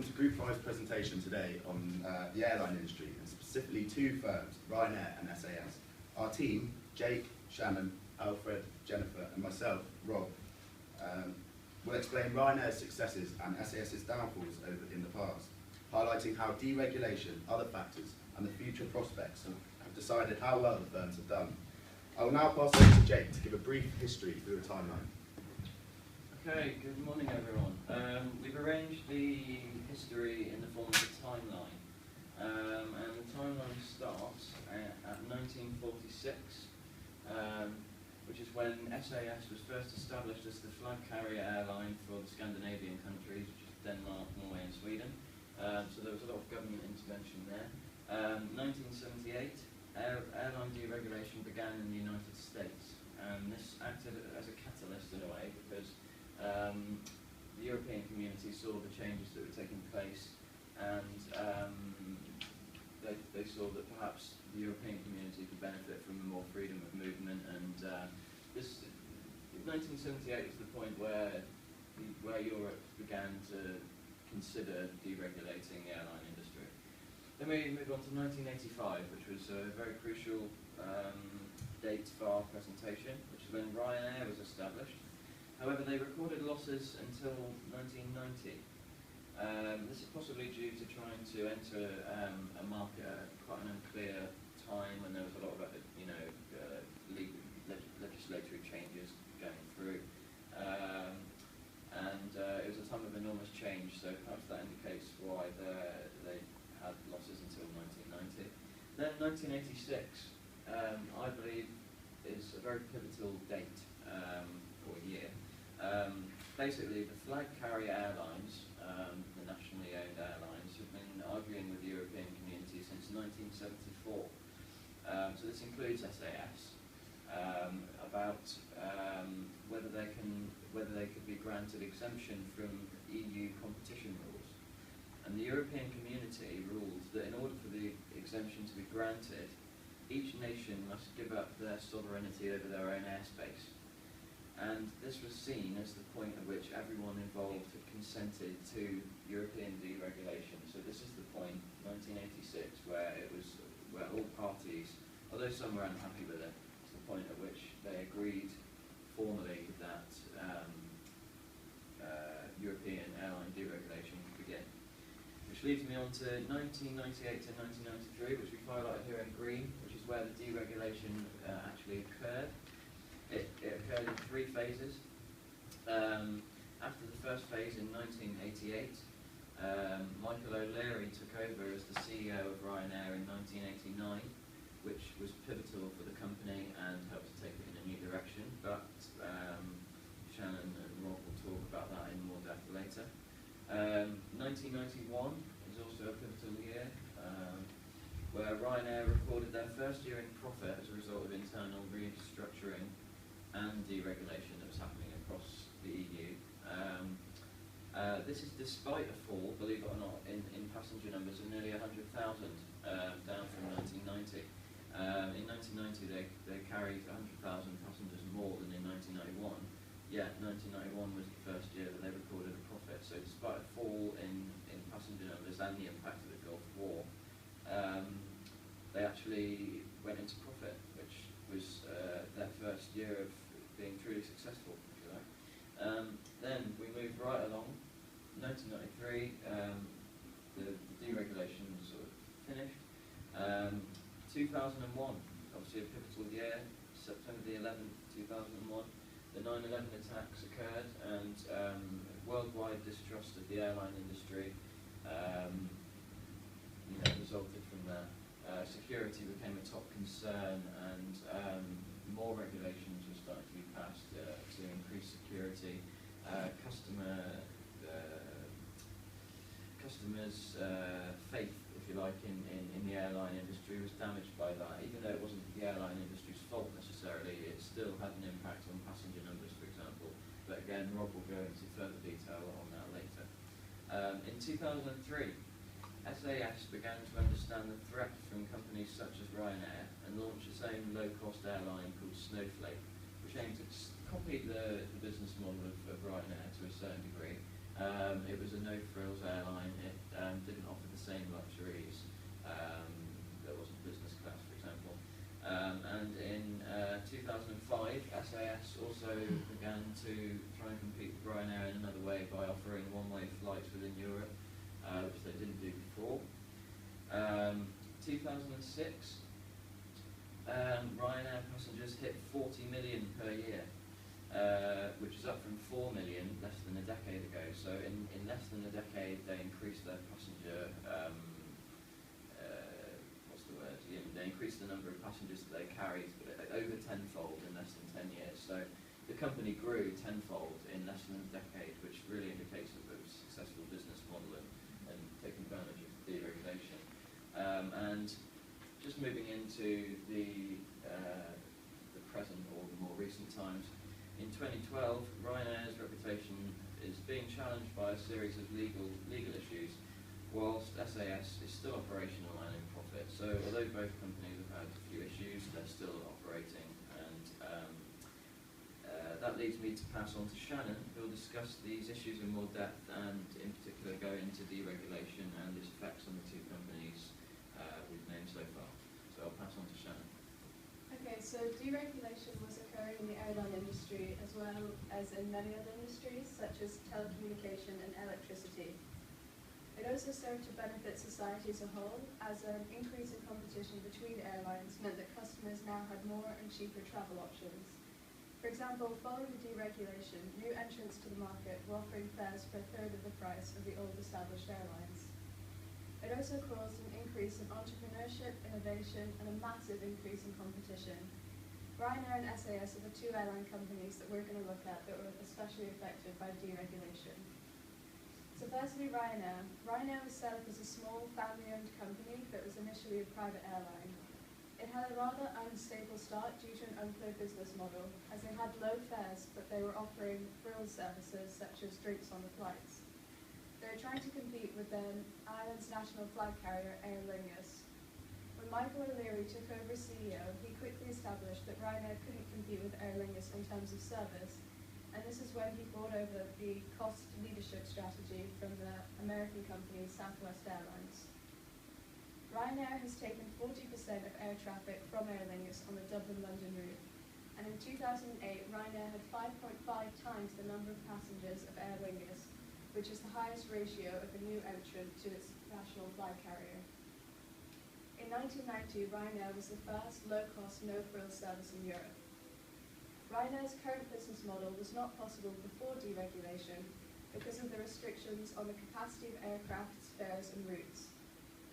To Group 5's presentation today on the airline industry, and specifically two firms, Ryanair and SAS. Our team, Jake, Shannon, Alfred, Jennifer and myself, Rob, will explain Ryanair's successes and SAS's downfalls in the past, highlighting how deregulation, other factors and the future prospects have decided how well the firms have done. I will now pass over to Jake to give a brief history through the timeline. Okay, good morning everyone. We've arranged the history in the form of a timeline, and the timeline starts at 1946, which is when SAS was first established as the flag carrier airline for the Scandinavian countries, which is Denmark, Norway and Sweden. So there was a lot of government intervention there. 1978, airline deregulation began in the United States, and this acted as a catalyst in a way because the European community saw the changes that were taking place, and they saw that perhaps the European community could benefit from more freedom of movement, and 1978 is the point where Europe began to consider deregulating the airline industry. Then we move on to 1985, which was a very crucial date for our presentation, which is when Ryanair was established. However, they recorded losses until 1990. This is possibly due to trying to enter a market at quite an unclear time when there was a lot of legislatory changes going through. It was a time of enormous change, so perhaps that indicates why they had losses until 1990. Then 1986, I believe, is a very pivotal date or year. Basically, the flag carrier airlines, the nationally owned airlines, have been arguing with the European community since 1974. So this includes SAS, about whether they could be granted exemption from EU competition rules. And the European community ruled that in order for the exemption to be granted, each nation must give up their sovereignty over their own airspace. And this was seen as the point at which everyone involved had consented to European deregulation. So this is the point, 1986, where all parties, although some were unhappy with it, it's the point at which they agreed formally that European airline deregulation could begin. Which leads me on to 1998 to 1993, which we've highlighted here in green, which is where the deregulation actually occurred. It occurred in three phases. After the first phase in 1988, Michael O'Leary took over as the CEO of Ryanair in 1989, which was pivotal for the company and helped to take it in a new direction, but Shannon and Rob will talk about that in more depth later. 1991 is also a pivotal year, where Ryanair recorded their first year in profit as a result of internal restructuring and deregulation that was happening across the EU. This is despite a fall, believe it or not, in passenger numbers of nearly 100,000, down from 1990. In 1990 they carried 100,000 passengers more than in 1991, yet 1991 was the first year that they recorded a profit. So despite a fall in passenger numbers and the impact of the Gulf War, they actually went into profit, which was their first year of being truly successful, if you like. Then we moved right along. 1993, the deregulation was sort of finished. 2001, obviously a pivotal year. September the 11th, 2001, the 9/11 attacks occurred, and worldwide distrust of the airline industry resulted from that. Security became a top concern, and more regulations were starting to be passed to increase security. Customers' faith, if you like, in the airline industry was damaged by that. Even though it wasn't the airline industry's fault necessarily, it still had an impact on passenger numbers, for example. But again, Rob will go into further detail on that later. In 2003, SAS began to understand the threat from companies such as Ryanair and launched its own low-cost airline called Snowflake, which aimed to copy the business model of Ryanair to a certain degree, It was a no-frills airline. It didn't offer the same luxuries. There wasn't business class, for example. And in 2005, SAS also began to try and compete with Ryanair in another way by offering one-way flights within Europe, which they didn't do before. 2006, Ryanair passengers hit 40 million per year, which is up from 4 million less than a decade ago. So in less than a decade, they increased their passenger, they increased the number of passengers that they carried over tenfold in less than 10 years. So the company grew tenfold in less than a decade, which really indicates that it was a successful business model and taking advantage of deregulation. And just moving into the present or the more recent times, in 2012, Ryanair's reputation is being challenged by a series of legal issues, whilst SAS is still operational and in profit. So although both companies have had a few issues, they're still operating. And that leads me to pass on to Shannon, who will discuss these issues in more depth and in particular go into deregulation and its effects on the two companies we've named so far. So I'll pass on to Shannon. Okay, so deregulation was occurring in the airline industry as well as in many other industries such as telecommunication and electricity. It also served to benefit society as a whole, as an increase in competition between airlines meant that customers now had more and cheaper travel options. For example, following deregulation, new entrants to the market were offering fares for a third of the price of the old established airlines. It also caused an increase in entrepreneurship, innovation, and a massive increase in competition. Ryanair and SAS are the two airline companies that we're going to look at that were especially affected by deregulation. So firstly, Ryanair. Ryanair was set up as a small, family-owned company that was initially a private airline. It had a rather unstable start due to an unclear business model, as they had low fares, but they were offering frills services such as drinks on the flights. They were trying to compete with then Ireland's national flag carrier, Aer Lingus. When Michael O'Leary took over as CEO, he quickly established that Ryanair couldn't compete with Aer Lingus in terms of service, and this is when he brought over the cost leadership strategy from the American company Southwest Airlines. Ryanair has taken 40% of air traffic from Aer Lingus on the Dublin-London route, and in 2008 Ryanair had 5.5 times the number of passengers of Aer Lingus, which is the highest ratio of a new entrant to its national flag carrier. In 1990, Ryanair was the first low-cost, no-frills service in Europe. Ryanair's current business model was not possible before deregulation because of the restrictions on the capacity of aircraft's fares and routes.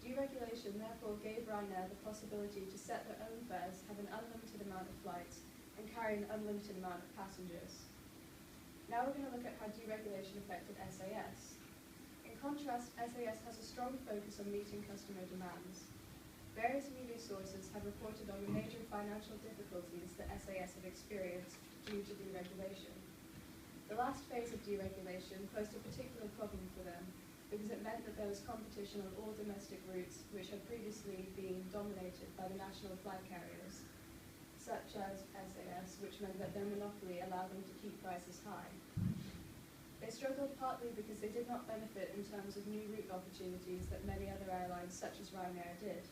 Deregulation therefore gave Ryanair the possibility to set their own fares, have an unlimited amount of flights, and carry an unlimited amount of passengers. Now we're going to look at how deregulation affected SAS. In contrast, SAS has a strong focus on meeting customer demands. Various media sources have reported on the major financial difficulties that SAS have experienced due to deregulation. The last phase of deregulation posed a particular problem for them because it meant that there was competition on all domestic routes which had previously been dominated by the national flag carriers, such as SAS, which meant that their monopoly allowed them to keep prices high. They struggled partly because they did not benefit in terms of new route opportunities that many other airlines, such as Ryanair, did.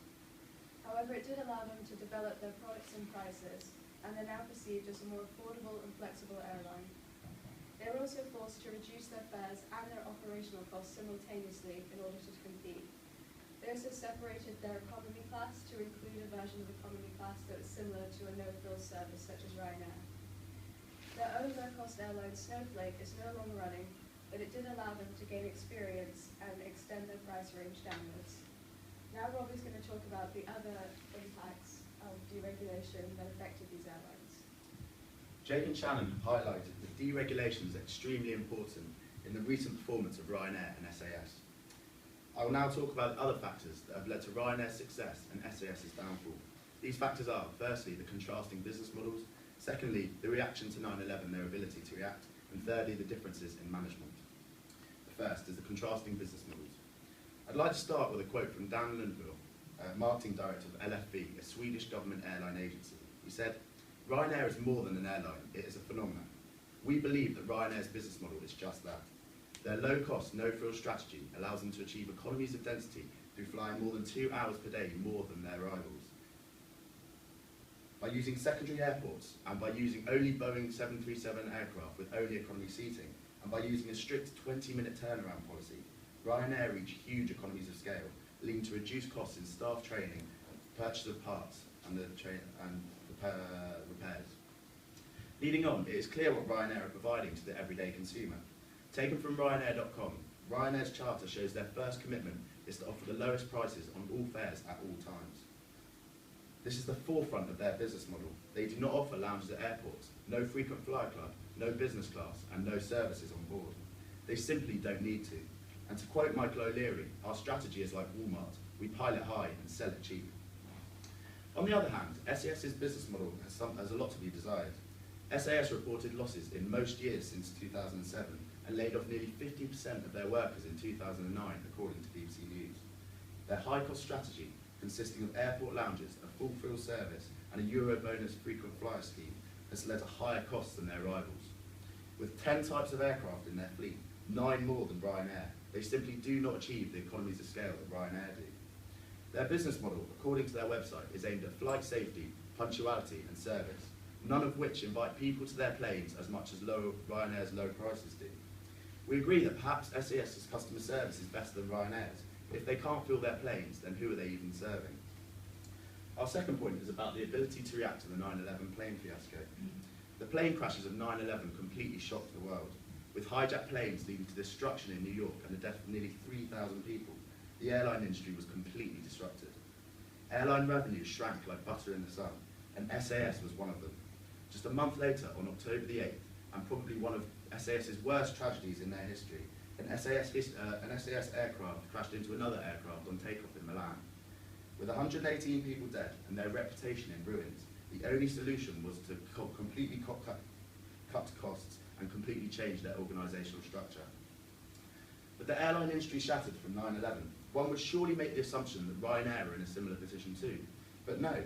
However, it did allow them to develop their products and prices, and they're now perceived as a more affordable and flexible airline. They were also forced to reduce their fares and their operational costs simultaneously in order to compete. They also separated their economy class to include a version of economy class that was similar to a no-frills service such as Ryanair. Their own low-cost airline, Snowflake, is no longer running, but it did allow them to gain experience and extend their price range downwards. Now Rob is going to talk about the other impacts of deregulation that affected these airlines. Jake and Shannon have highlighted that deregulation is extremely important in the recent performance of Ryanair and SAS. I will now talk about other factors that have led to Ryanair's success and SAS's downfall. These factors are, firstly, the contrasting business models, secondly, the reaction to 9/11, their ability to react, and thirdly, the differences in management. The first is the contrasting business models. I'd like to start with a quote from Dan Lundvall, Marketing Director of LFV, a Swedish government airline agency. He said, "Ryanair is more than an airline, it is a phenomenon. We believe that Ryanair's business model is just that. Their low-cost, no-frills strategy allows them to achieve economies of density through flying more than 2 hours per day more than their rivals. By using secondary airports, and by using only Boeing 737 aircraft with only economy seating, and by using a strict 20-minute turnaround policy, Ryanair reach huge economies of scale, leading to reduced costs in staff training, purchase of parts, and repairs. Leading on, it is clear what Ryanair are providing to the everyday consumer. Taken from Ryanair.com, Ryanair's charter shows their first commitment is to offer the lowest prices on all fares at all times. This is the forefront of their business model. They do not offer lounges at airports, no frequent flyer club, no business class, and no services on board. They simply don't need to. And to quote Michael O'Leary, our strategy is like Walmart. We pilot high and sell it cheap. On the other hand, SAS's business model has a lot to be desired. SAS reported losses in most years since 2007 and laid off nearly 50% of their workers in 2009, according to BBC News. Their high-cost strategy, consisting of airport lounges, a full frill service, and a Euro bonus frequent flyer scheme, has led to higher costs than their rivals. With 10 types of aircraft in their fleet, 9 more than Ryanair, they simply do not achieve the economies of scale that Ryanair do. Their business model, according to their website, is aimed at flight safety, punctuality, and service, none of which invite people to their planes as much as Ryanair's low prices do. We agree that perhaps SAS's customer service is better than Ryanair's. If they can't fill their planes, then who are they even serving? Our second point is about the ability to react to the 9/11 plane fiasco. The plane crashes of 9/11 completely shocked the world. With hijacked planes leading to destruction in New York and the death of nearly 3,000 people, the airline industry was completely disrupted. Airline revenues shrank like butter in the sun, and SAS was one of them. Just a month later, on October the 8th, and probably one of SAS's worst tragedies in their history, an SAS aircraft crashed into another aircraft on takeoff in Milan. With 118 people dead and their reputation in ruins, the only solution was to completely cut costs and completely change their organisational structure. But the airline industry shattered from 9/11. One would surely make the assumption that Ryanair are in a similar position too. But no,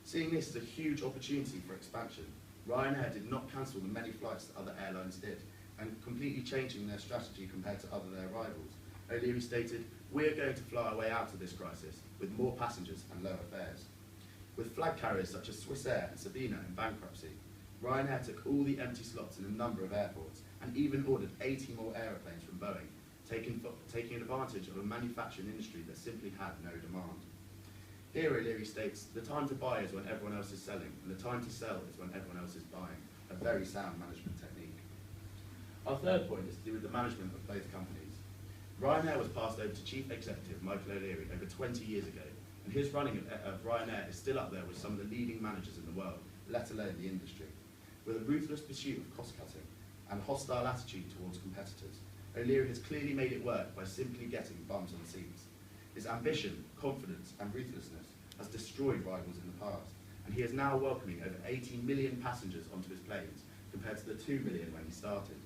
seeing this as a huge opportunity for expansion, Ryanair did not cancel the many flights that other airlines did, and completely changing their strategy compared to their rivals. O'Leary stated, "We're going to fly our way out of this crisis with more passengers and lower fares." With flag carriers such as Swiss Air and Sabena in bankruptcy, Ryanair took all the empty slots in a number of airports and even ordered 80 more aeroplanes from Boeing, taking advantage of a manufacturing industry that simply had no demand. Here O'Leary states, "The time to buy is when everyone else is selling, and the time to sell is when everyone else is buying." A very sound management technique. Our third point is to do with the management of both companies. Ryanair was passed over to Chief Executive Michael O'Leary over 20 years ago, and his running of Ryanair is still up there with some of the leading managers in the world, let alone the industry. With a ruthless pursuit of cost-cutting and a hostile attitude towards competitors, O'Leary has clearly made it work by simply getting bums on seats. His ambition, confidence, and ruthlessness has destroyed rivals in the past, and he is now welcoming over 18 million passengers onto his planes, compared to the 2 million when he started.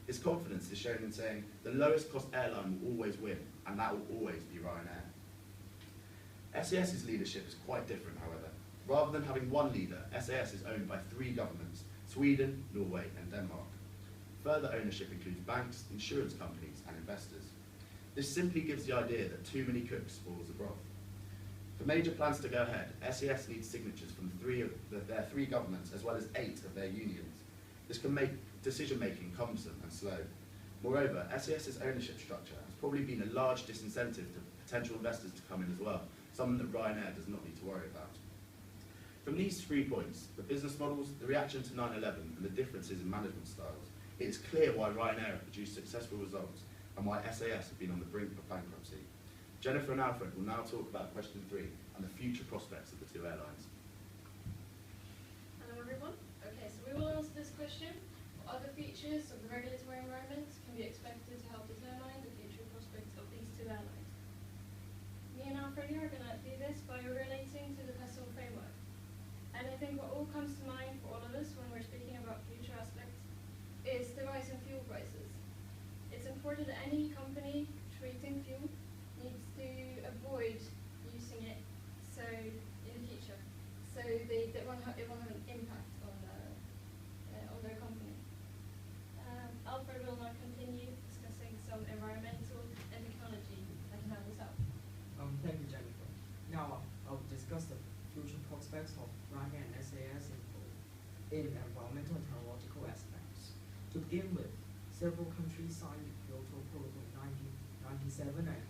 His confidence is shown in saying, "The lowest cost airline will always win, and that will always be Ryanair." SAS's leadership is quite different, however. Rather than having one leader, SAS is owned by 3 governments: Sweden, Norway, and Denmark. Further ownership includes banks, insurance companies, and investors. This simply gives the idea that too many cooks spoils the broth. For major plans to go ahead, SAS needs signatures from their 3 governments as well as 8 of their unions. This can make decision-making cumbersome and slow. Moreover, SAS's ownership structure has probably been a large disincentive to potential investors to come in as well, something that Ryanair does not need to worry about. From these 3 points, the business models, the reaction to 9/11, and the differences in management styles, it is clear why Ryanair have produced successful results and why SAS have been on the brink of bankruptcy. Jennifer and Alfred will now talk about question 3 and the future prospects of the 2 airlines. Hello everyone. Okay, so we will answer this question. What other features of the regulatory environment can be expected to help determine the future prospects of these 2 airlines? Me and Alfred here are going to do this by relating to the PESEL framework. And I think what all comes to mind for all of us when we're speaking about future aspects is the rise in fuel prices. It's important that any company treating fuel needs to avoid using it in the future, so it won't have an impact on their company. Alfred will now continue discussing in environmental and technological aspects. To begin with, several countries signed the Kyoto Protocol in 1997 and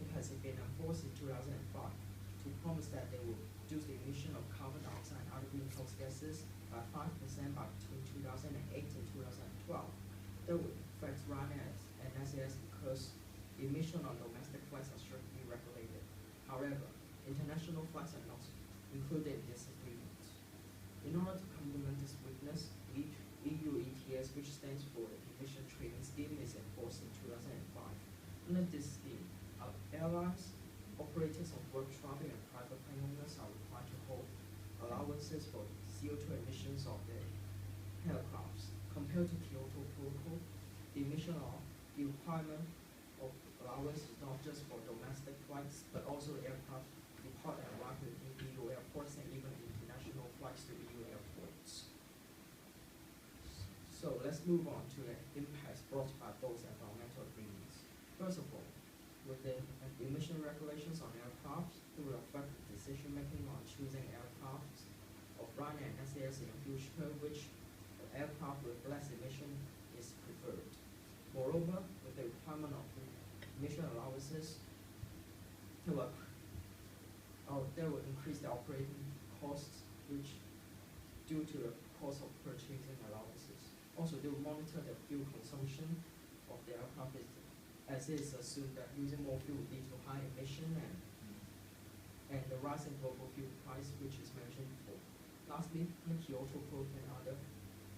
it has been enforced in 2005 to promise that they will reduce the emission of carbon dioxide and other greenhouse gases by 5% by between 2008 and 2012. That would affect Ryanair and SAS because the emission on domestic flights are strictly regulated. However, international flights are not included in this agreement. In order to complement this weakness, EU ETS, which stands for the Emission Trading Scheme, is enforced in 2005. Under this scheme, airlines, operators of work traffic, and private plane owners are required to hold allowances for CO2 emissions of their aircrafts. Compared to Kyoto Protocol, the requirement of allowance is not just for domestic flights, but also aircraft depart and arrive in EU airports and even international flights to EU airports. So let's move on to the impacts brought by both environmental agreements. First of all, with the emission regulations on aircraft, it will affect the decision making on choosing aircraft of Ryanair and SAS in the future, which aircraft with less emission is preferred. Moreover, with the requirement of emission allowances, they will increase the operating costs, which due to the cost of purchasing allowances. Also, they will monitor the fuel consumption of the aircraft, as it is assumed that using more fuel will lead to high emission and the rising global fuel price, which is mentioned before. Lastly, in Kyoto Protocol and other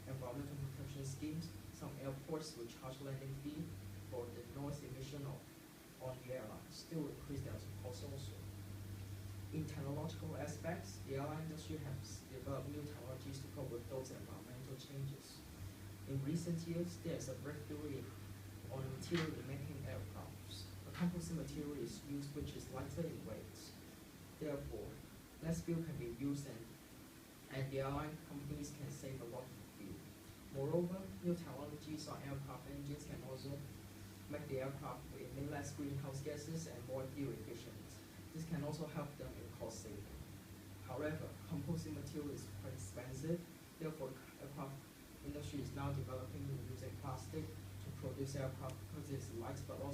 environmental protection schemes, some airports will charge landing fee for the noise emission on the airline, still increase their costs also. In technological aspects, the airline industry has developed new technologies to cope with those environmental changes. In recent years, there is a breakthrough on material in making aircrafts. A composite material is used which is lighter in weight. Therefore, less fuel can be used and the airline companies can save a lot of fuel. Moreover, new technologies on aircraft engines can also make the aircraft emit less greenhouse gases and more fuel efficient. This can also help them in cost saving. However, composite material is quite expensive. Therefore, the aircraft industry is now developing using plastic to produce aircraft because it's light but also